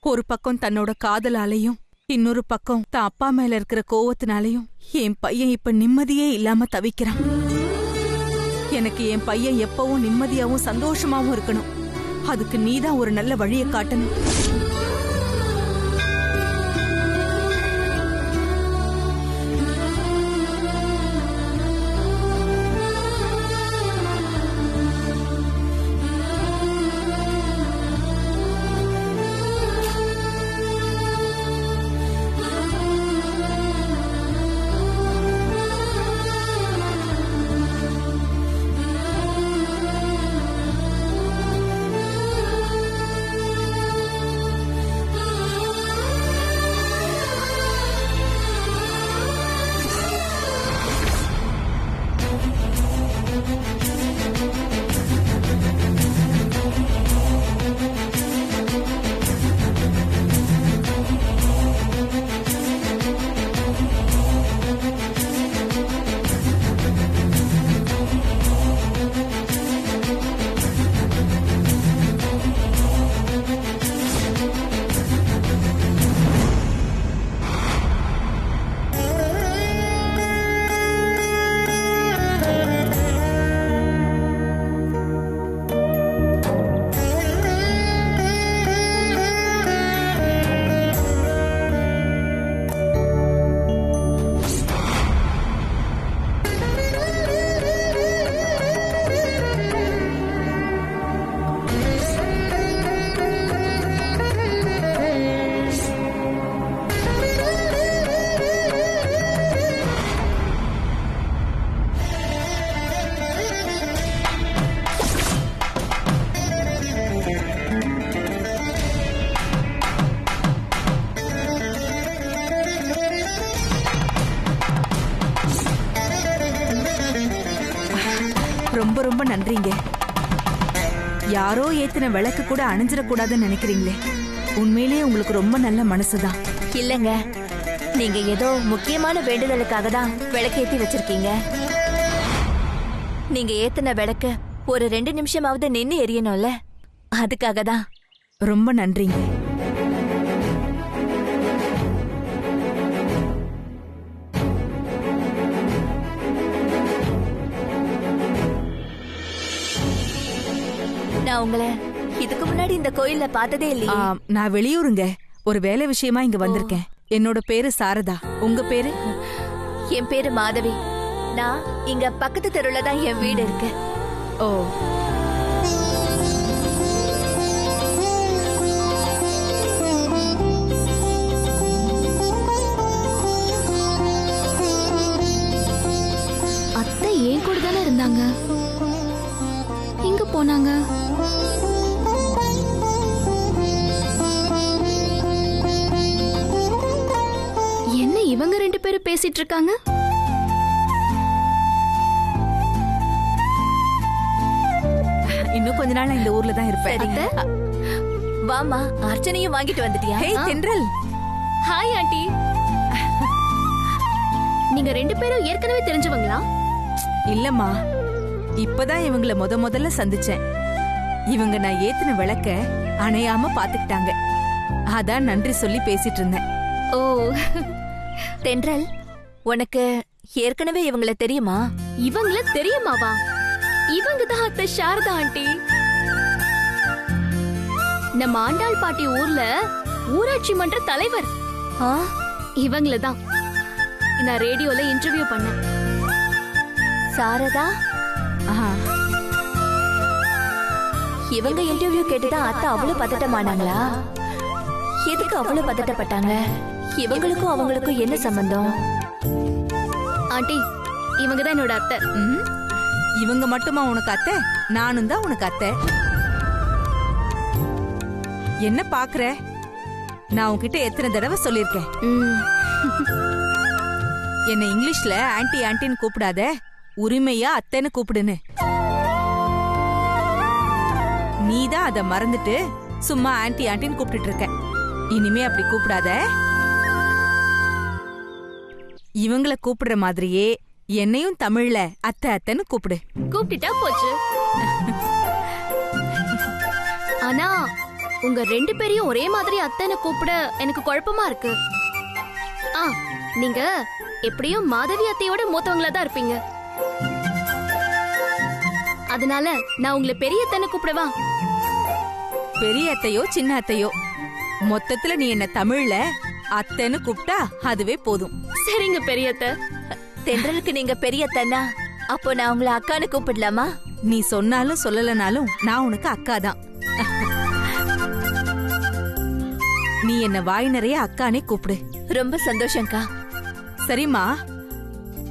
ஒரு பக்கம் தன்னோட காதலாலையும் இன்னொரு பக்கம் தான் அப்பா மேல இருக்கிற கோவத்தினாலையும் என் பையன் இப்ப நிம்மதியே இல்லாம தவிக்கிறான். எனக்கு என் பையன் எப்பவும் நிம்மதியாவும் சந்தோஷமாவும் இருக்கணும். அதுக்கு நீதான் ஒரு நல்ல வழியை காட்டணும். ரொம்ப ரொம்ப நன்றிங்க. யாரோ ஏத்தின விளக்கு கூட அணைஞ்சிடக்கூடாதுன்னு நினைக்கிறீங்களே, உண்மையிலேயே உங்களுக்கு ரொம்ப நல்ல மனசுதான். இல்லங்க, நீங்க ஏதோ முக்கியமான வேண்டுதலுக்காக தான் விளக்கேத்தி வச்சிருக்கீங்க. நீங்க ஏத்தின விளக்கு ஒரு 2 நிமிஷமாவது நின்னு எரியணும்ல, அதுக்காக தான். ரொம்ப நன்றிங்க. நான் உங்களை இதுக்கு முன்னாடி இந்த கோயில்ல பார்த்ததே இல்லையே. நான் வெளியூருங்க, ஒரு வேலை விஷயமா இங்க வந்திருக்கேன். என்னோட பேரு சாரதா. உங்க பேரு? என் பேரு மாதவி. நான் இங்க பக்கத்து தெருவுல தான் என் வீடு இருக்கு. ஓ, அத்தை ஏன் கூட தானே இருந்தாங்க, எங்க போனாங்க? என்ன இவங்க 2 பேரும் பேசிட்டு இருக்காங்க? இன்னும் கொஞ்ச நாள் இந்த ஊர்ல தான் இருப்பேன். வாமா, அர்ச்சனையும் வாங்கிட்டு வந்துட்டியா? ஹே தென்றல். Hi aunty. நீங்க 2 பேரும் ஏற்கனவே தெரிஞ்சவங்களா? இல்லம்மா, இப்பதான் இவங்கள முதல்ல சந்திச்சேன். இவங்க நான் ஏத்தின விளக்க அணையாம பாத்துக்கிட்டாங்க. அதான் நன்றி சொல்லி பேசிட்டு இருந்தேன். ஓ, தென்றல், உனக்கு ஏற்கனவே இவங்கள தெரியுமா? இவங்கள தெரியுமாவா? இவங்க தான் அத்தை சாரதா ஆண்டி. நம்ம ஆண்டாள் பாட்டி ஊர்ல ஊராட்சி மன்ற தலைவர். இவங்கள தான் நான் ரேடியோல இன்டர்வியூ பண்ணேன். சாரதா? இவங்க இன்டர்வியூ கேட்டுதான் அத்தை அவ்வளவு பதட்டமானாங்களா? எதுக்கு அவ்வளவு பதட்டப்பட்டாங்க? இவங்களுக்கும் அவங்களுக்கும் என்ன சம்பந்தம்? ஆண்டி, இவங்க தான் என்னோட அத்தை. இவங்க மட்டுமா உனக்கு அத்தை? நானும் தான் உனக்கு அத்தை. என்ன பாக்குற? நான் உன்கிட்ட எத்தனை தடவை சொல்லிருக்கேன், என்ன இங்கிலீஷ்ல ஆன்டி ஆன்டின்னு கூப்பிடாத, உரிமையா அத்தைன்னு கூப்பிடுன்னு. நீதான் அத மறந்துட்டு சும்மா ஆன்டி ஆன்டின்னு கூப்பிட்டு இருக்க. இனிமே அப்படி கூப்பிடாத. இவங்கள கூப்பிடுற மாதிரியே என்னையும் தமிழ்ல அத்தை அத்தைன்னு கூப்பிடு. கூப்பிட்டா போச்சு. ஆனா உங்க 2 பேரையும் ஒரே மாதிரி அத்தைன்னு கூப்பிட எனக்கு குழப்பமா இருக்கு. ஆ, நீங்க எப்படியும் மாதவி அத்தையோட மூத்தவங்களா தான் இருப்பீங்க. அதனால நான் உங்களை பெரிய அத்தைன்னு கூப்பிடவா? பெரிய அத்தையோ சின்ன அத்தையோ, மொத்தத்துல நீ என்ன தமிழ்ல அத்தைன்னு கூப்பிட்டா அதுவே போதும். சரிங்க பெரிய அத்தை. தென்றலுக்கு நீங்க பெரிய அத்தைன்னா அப்போ நான் உங்களை அக்கான்னு கூப்பிடலாமா? நீ சொன்னாலும் சொல்லலனாலும் நான் உனக்கு அக்கா தான். நீ என்ன வாய் நிறைய அக்கானே கூப்பிடு. ரொம்ப சந்தோஷம்க்கா. சரிம்மா,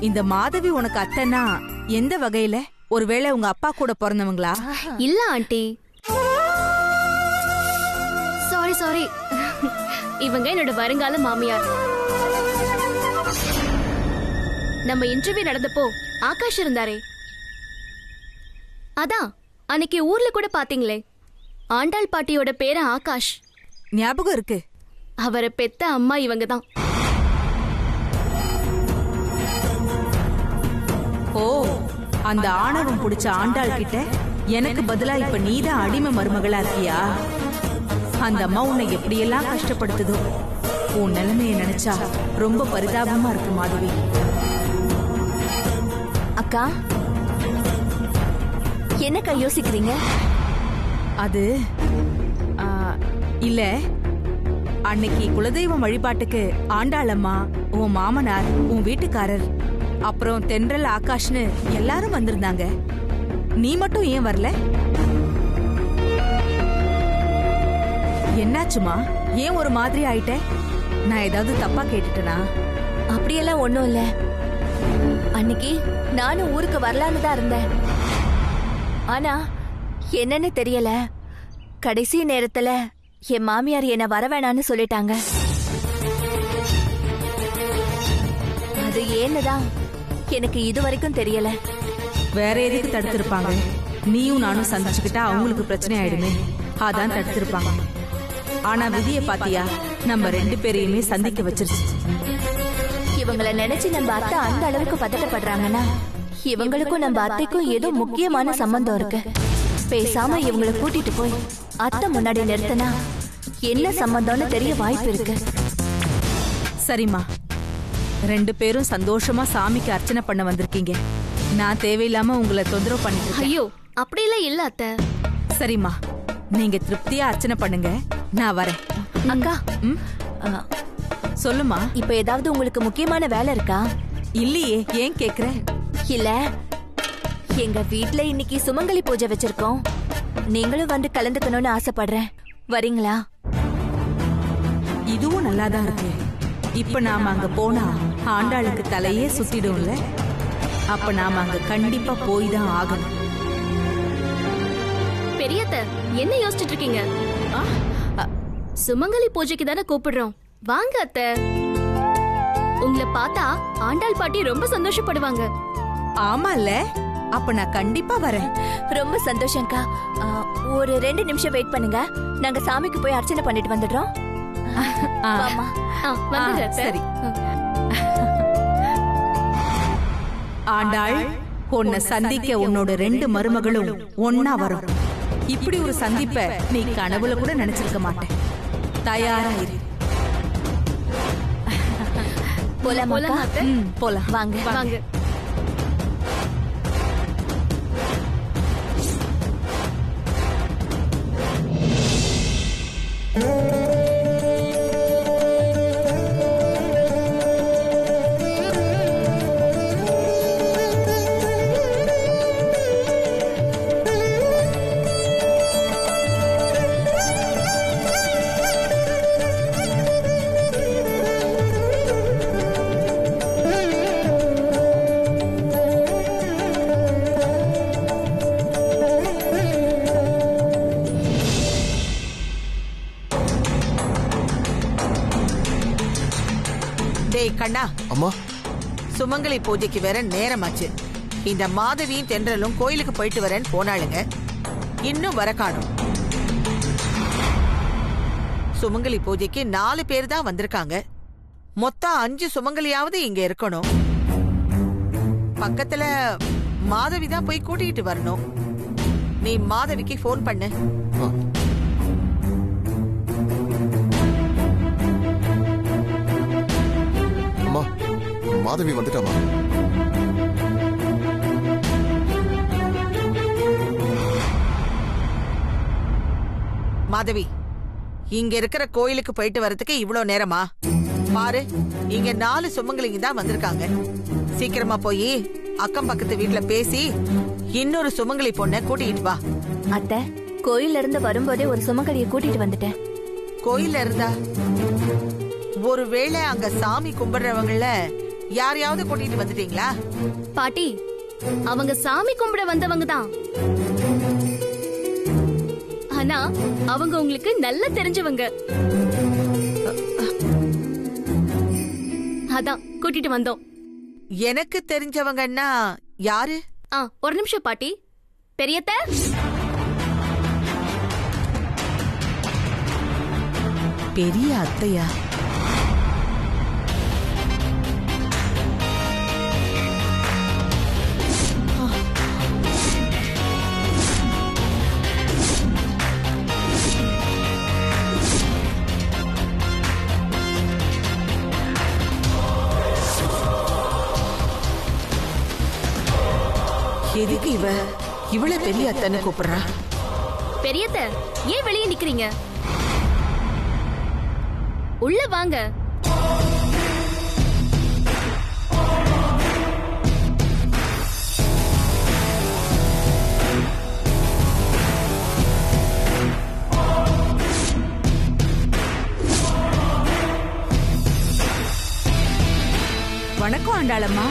இந்த மாதவி உனக்கு அத்தைன்னா எந்த வகையில? ஒருவேளை உங்க அப்பா கூட பிறந்தவங்களா? இல்ல ஆண்டி, சாரி, இவங்க என்னோட வருங்கால மாமியார். நம்ம இன்டர்வியூ நடந்தப்போ ஆகாஷ் இருந்தாரே, அதான் அன்னைக்கு ஊர்ல கூட பாத்தீங்களே, ஆண்டாள் பாட்டியோட பேரு ஆகாஷ். ஞாபகம் இருக்கு. அவரை பெத்த அம்மா இவங்க தான். ஓ, அந்த ஆணவம் புடிச்ச ஆண்டாள் கிட்ட எனக்கு பதிலா இப்ப நீதான் அடிமை மருமகளா இருக்கியா? அந்த அம்மா உன்னை எப்படியெல்லாம் கஷ்டப்படுத்துதோ. உன் நிலைமையை நினைச்சா ரொம்ப பரிதாபமா இருக்கு மாதவி. அக்கா, என்னக்கா யோசிக்கிறீங்க? அது இல்ல, அன்னைக்கு குலதெய்வம் வழிபாட்டுக்கு ஆண்டாள் அம்மா, உன் மாமனார், உன் வீட்டுக்காரர், அப்புறம் தென்றல், ஆகாஷ்னு எல்லாரும் வந்திருந்தாங்க. நீ மட்டும் ஏன் வரல? என்னாச்சுமா? ஏன் ஒரு மாதிரி ஆயிட்ட? நான் ஏதாவது தப்பா கேட்டுட்டேனா? அப்படியெல்லாம் ஒண்ணும் இல்ல. அன்னைக்கு நானும் ஊருக்கு வரலான்னு தான் இருந்தேன். ஆனா என்னன்னு தெரியல, கடைசி நேரத்துல என் மாமியார் என்ன வரவேணான்னு சொல்லிட்டாங்க. அது ஏன்னுதான் எனக்கு இதுவரைக்கும் தெரியல. வேற எதுக்கு தடுத்திருப்பாங்க? நீயும் நானும் சந்திச்சுக்கிட்டா அவங்களுக்கு பிரச்சனை ஆயிடுமே, அதான் தடுத்திருப்பாங்க. ஆனா விதிய பாத்தியா, நம்ம 2 பேரையுமே சந்திக்க வச்சிருச்சு. இவங்களை நினைச்சு நம்ம அத்தை அந்த அளவுக்கு பதட்டப்படுறாங்கன்னா இவங்களுக்கும் நம்ம அத்தைக்கும் ஏதோ முக்கியமான சம்பந்தம் இருக்கு. பேசாம இவங்களை கூட்டிட்டு போய் அத்தை முன்னாடி நிறுத்தினா என்ன சம்பந்தம்னு தெரிய வாய்ப்பு இருக்கு. சரிம்மா, 2 பேரும் சந்தோஷமா சாமிக்கு அர்ச்சனை பண்ண வந்திருக்கீங்க. நான் தேவையில்லாம உங்களை தொந்தரவு பண்ணிட்டு இருக்கேன். ஐயோ, அப்படியெல்லாம் இல்ல அத்தை. சரிம்மா, நீங்க திருப்தியா அர்ச்சனை பண்ணுங்க, நான் வரேன். அக்கா, சொல்லுமா. இப்ப ஏதாவது உங்களுக்கு முக்கியமான வேலை இருக்கா? இல்லையே, ஏன் கேக்குற? இல்ல, எங்க வீட்ல இன்னைக்கு சுமங்கலி பூஜை வச்சிருக்கோம். நீங்களும் வந்து கலந்துக்கணும்னு ஆசைப்படுறேன். வரீங்களா? இதுவும் நல்லாதான் இருக்கு. இப்ப நாம அங்க போனா ஆண்டாளுக்கு தலையே சுத்திடும்ல. அப்ப நாம அங்க கண்டிப்பா போய் தான் ஆகணும். பெரியத்த, என்ன யோசிச்சுட்டு இருக்கீங்க? சுமங்கலி பூஜைக்கு தானே கூப்பிடுறோம், வாங்க அத்தை. உங்களை பார்த்தா ஆண்டாள் பாட்டி ரொம்ப சந்தோஷப்படுவாங்க. ஆமால, அப்ப நான் கண்டிப்பா வரேன். ரொம்ப சந்தோஷம்க்கா. ஒரு 2 நிமிஷம் வெயிட் பண்ணுங்க, நாங்க சாமிக்கு போய் அர்ச்சனை பண்ணிட்டு வந்துடுறோம். வாம்மா. வந்துடுங்க அத்தை. சரி. ஆண்டாள், உன்னை சந்திக்க உன்னோட 2 மருமகளும் ஒன்னா வரும். இப்படி ஒரு சந்திப்ப நீ கனவுல கூட நினைச்சிருக்க மாட்டேன். தயாரா இரு. போலாம் அத்தை. போலாம். வாங்க வாங்க. டேய் கண்ணா, அம்மா, சுமங்கலி பூஜைக்கு வேற நேரமாச்சு. இந்த மாதவியும் தென்றலும் கோயிலுக்கு போயிட்டு வரேன்னு போனாளுங்க, இன்னும் வர காணோம். சுமங்கலி பூஜைக்கு 4 பேர் தான் வந்திருக்காங்க. மொத்தம் 5 சுமங்கலியாவது இங்க இருக்கணும். பக்கத்துல மாதவி தான் போய் கூட்டிட்டு வரணும். நீ மாதவிக்கு போன் பண்ணு. மாதவி வந்துட்டாமா? மாதவி, இங்க இருக்கிற கோயிலுக்கு போயிட்டு வரதுக்கு இவ்ளோ நேரமா? பாரு, இங்க 4 சுமங்கலிங்க தான் வந்திருக்காங்க. சீக்கிரமா போய் அக்கம் பக்கத்து வீட்டுல பேசி இன்னொரு சுமங்கலி பொண்ணை கூட்டிட்டு வா. அத்தை, கோயில்ல இருந்து வரும்போதே ஒரு சுமங்கலிய கூட்டிட்டு வந்துட்டேன். கோயில்ல இருந்தா ஒருவேளை அங்க சாமி கும்பிடுறவங்கள யாரையாவது கூட்டிட்டு வந்துட்டீங்களா? பாட்டி, அவங்க சாமி கும்பிட வந்தவங்க தான். ஆனா அவங்க உங்களுக்கு நல்லா தெரிஞ்சவங்க. அதான் கூட்டிட்டு வந்தோம். எனக்கு தெரிஞ்சவங்கன்னா யாரு? ஒரு நிமிஷம் பாட்டி. பெரியத்த, பெரிய அத்தையா? எதுக்கு இவள பெரிய அத்தைன்னு கூப்பிடுறா? பெரியத்த, ஏன் வெளியே நிக்கிறீங்க? உள்ள வாங்க. வணக்கம் ஆண்டாளம்மா.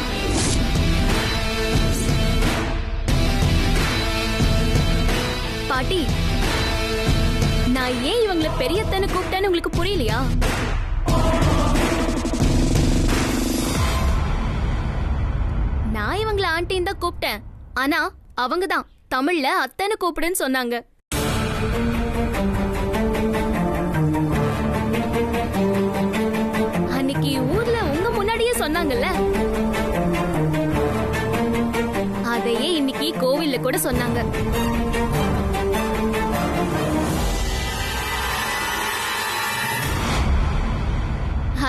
பாட்டி, நான் ஏன் இவங்களை பெரியத்தன்னு கூப்பிட்டேன்னு உங்களுக்கு புரியலையா? நான் இவங்களை ஆண்டின்னு தான் கூப்பிட்டேன். ஆனா அவங்க தான் தமிழ்ல அத்தனை கூப்பிடுன்னு சொன்னாங்க. அன்னைக்கு ஊர்ல உங்க முன்னாடியே சொன்னாங்கல்ல, அதையே இன்னைக்கு கோவில்ல கூட சொன்னாங்க.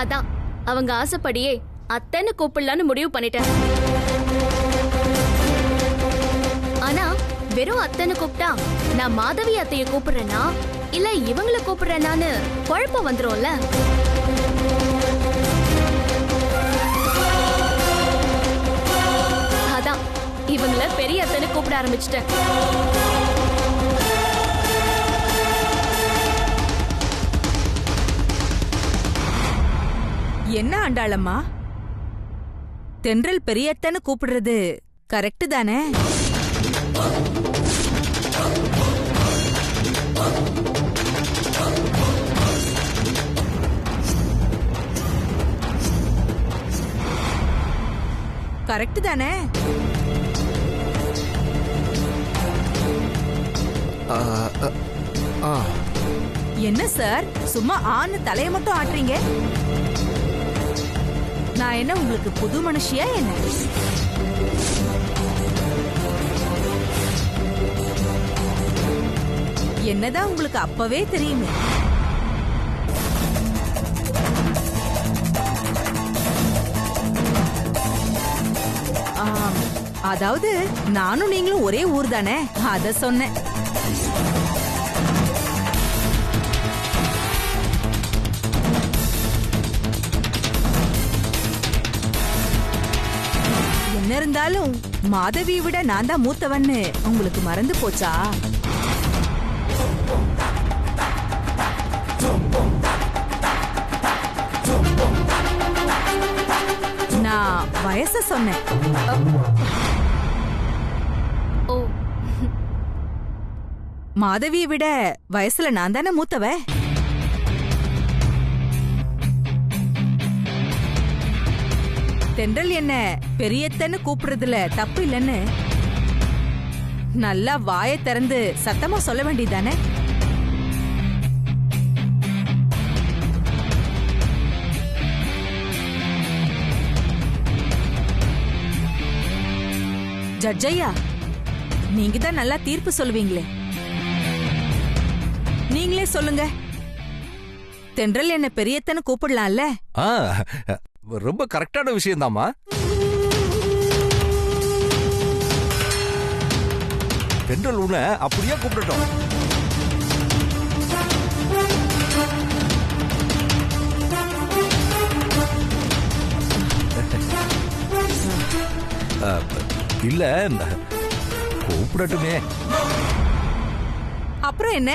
அதான் அவங்க ஆசைப்படியே அத்தனை கூப்பிடலான்னு முடிவு பண்ணிட்டேன். ஆனா வெறும் அத்தனை கூப்பிட்டா நான் மாதவி அத்தைய கூப்பிடுறேனா இல்ல இவங்கள கூப்பிடுறேனான்னு குழப்பம் வந்துரும்ல. அதான் இவங்கள பெரிய அத்தனை கூப்பிட ஆரம்பிச்சிட்டேன். என்ன ஆண்டாளம்மா, தென்றல் பெரியத்தன்னு கூப்பிடுறது கரெக்ட் தானே? கரெக்ட் தானே? என்ன சார், சும்மா ஆன்னு தலைய மட்டும் ஆட்டுறீங்க? நான் என்ன உங்களுக்கு புது மனுஷியா என்ன? என்னதான் உங்களுக்கு அப்பவே தெரியுமே. அதாவது நானும் நீங்களும் ஒரே ஊர் தானே, அத சொன்னேன். என்ன இருந்தாலும் மாதவியை விட நான் தான் மூத்தவன்னு உங்களுக்கு மறந்து போச்சா? நான் வயச சொன்னேன். ஓ, மாதவியை விட வயசுல நான் தானே மூத்தவ. தென்றல் என்ன பெரியத்தன்னு கூப்பிடுறதுல தப்பு இல்லைன்னு நல்லா வாயை திறந்து சத்தமா சொல்ல வேண்டியதானே? ஜட்ஜையா, நீங்க தான் நல்லா தீர்ப்பு சொல்லுவீங்களே, நீங்களே சொல்லுங்க. தென்றல் என்ன பெரியத்தன்னு கூப்பிடலாம்ல? ரொம்ப கரெக்டான விஷயம்தாம்மா. தென்றல் உன்னை அப்படியே கூப்பிடட்டும். இல்ல கூப்பிடட்டுமே. அப்புறம் என்ன,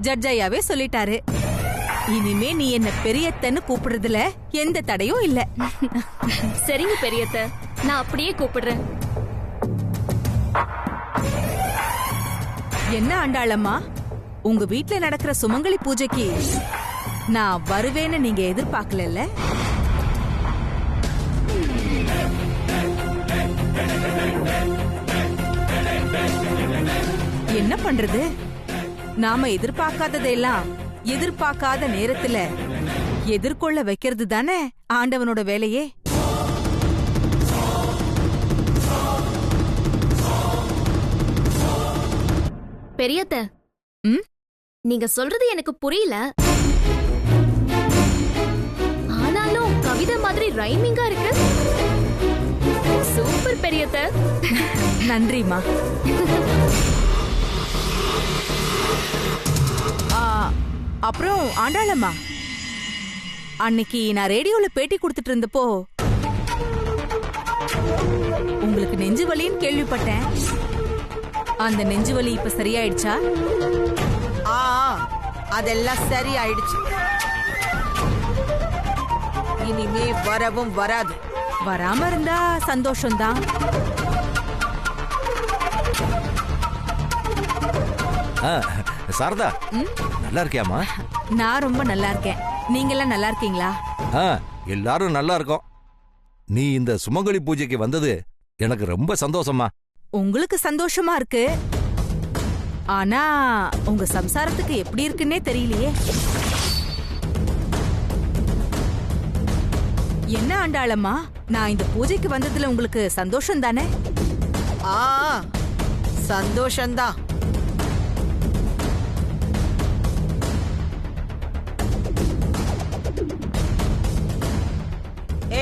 ஜட்ஜ் ஐயாவே சொல்லிட்டாரு, இனிமே நீ என்ன பெரியத்தன்னு கூப்பிடுறதுல எந்த தடையும் இல்ல. சரிங்க பெரியத்த, நான் அப்படியே கூப்பிடுறேன். என்ன ஆண்டாளம்மா, உங்க வீட்ல நடக்கிற சுமங்கலி பூஜைக்கு நான் வருவேன்னு நீங்க எதிர்பார்க்கல? என்ன பண்றது, நாம எதிர்பார்க்காததெல்லாம் எதிர்பார்க்காத நேரத்துல எதிர்கொள்ள வைக்கிறது தானே ஆண்டவனோட வேலையே. பெரியத்த, நீங்க சொல்றது எனக்கு புரியல. ஆனாலும் கவிதை மாதிரி ரைமிங்கா இருக்கு. சூப்பர் பெரியத்த. நன்றிமா. அப்புறம் ஆண்டாளம்மா, அன்னைக்கு நான் ரேடியோல பேட்டி கொடுத்துட்டு இருந்தப்போ உங்களுக்கு நெஞ்சு வலின்னு கேள்விப்பட்டேன். அந்த நெஞ்சு வலி இப்ப சரியாயிடுச்சா? அதெல்லாம் சரியாயிடுச்சு. இனிமே வரவும் வராது. வராம இருந்தா சந்தோஷம்தான். சாரதா, நல்லா இருக்கியாமா? நான் ரொம்ப நல்லா இருக்கேன். நீங்க எல்லாம் நல்லா இருக்கீங்களா? எல்லாரும் நல்லா இருக்கோம். நீ இந்த சுமங்கலி பூஜைக்கு வந்தது எனக்கு ரொம்ப சந்தோஷமா. உங்களுக்கு சந்தோஷமா இருக்கு, ஆனா உங்க சம்சாரத்துக்கு எப்படி இருக்குன்னே தெரியலையே. என்ன ஆண்டாளம்மா, நான் இந்த பூஜைக்கு வந்ததுல உங்களுக்கு சந்தோஷம் தானே? சந்தோஷம்தான்.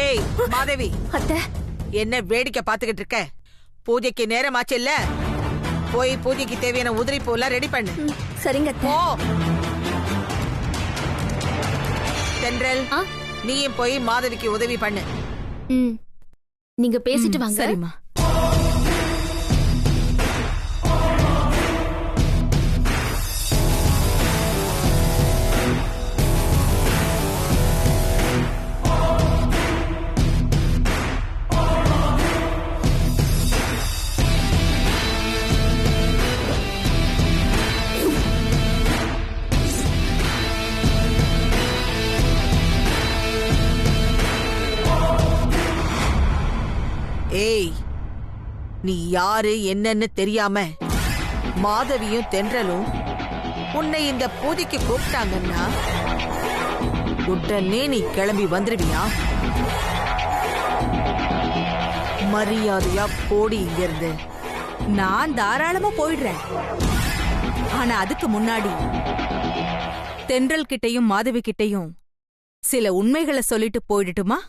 ஏய் மாதவி, அத்தை, என்ன வேடிக்கை பாத்துக்கிட்டு இருக்க? பூஜைக்கு நேரமாச்சு இல்ல, போய் பூஜைக்கு தேவையான உதிரி பூலாம் ரெடி பண்ணு. சரிங்க அத்தை. போ. தென்றல், நீயும் போய் மாதவிக்கு உதவி பண்ணு. நீங்க பேசிட்டு வாங்க. சரிம்மா. ஏய், நீ யாரு என்னன்னு தெரியாம மாதவியும் தென்றலும் உன்னை இந்த பூஜைக்கு கூப்பிட்டாங்கன்னா உடனே நீ கிளம்பி வந்துருவியா? மரியாதையா போடி இங்க இருந்து. நான் தாராளமா போயிடுறேன். ஆனா அதுக்கு முன்னாடி தென்றல் கிட்டையும் மாதவி கிட்டையும் சில உண்மைகளை சொல்லிட்டு போயிடட்டுமா?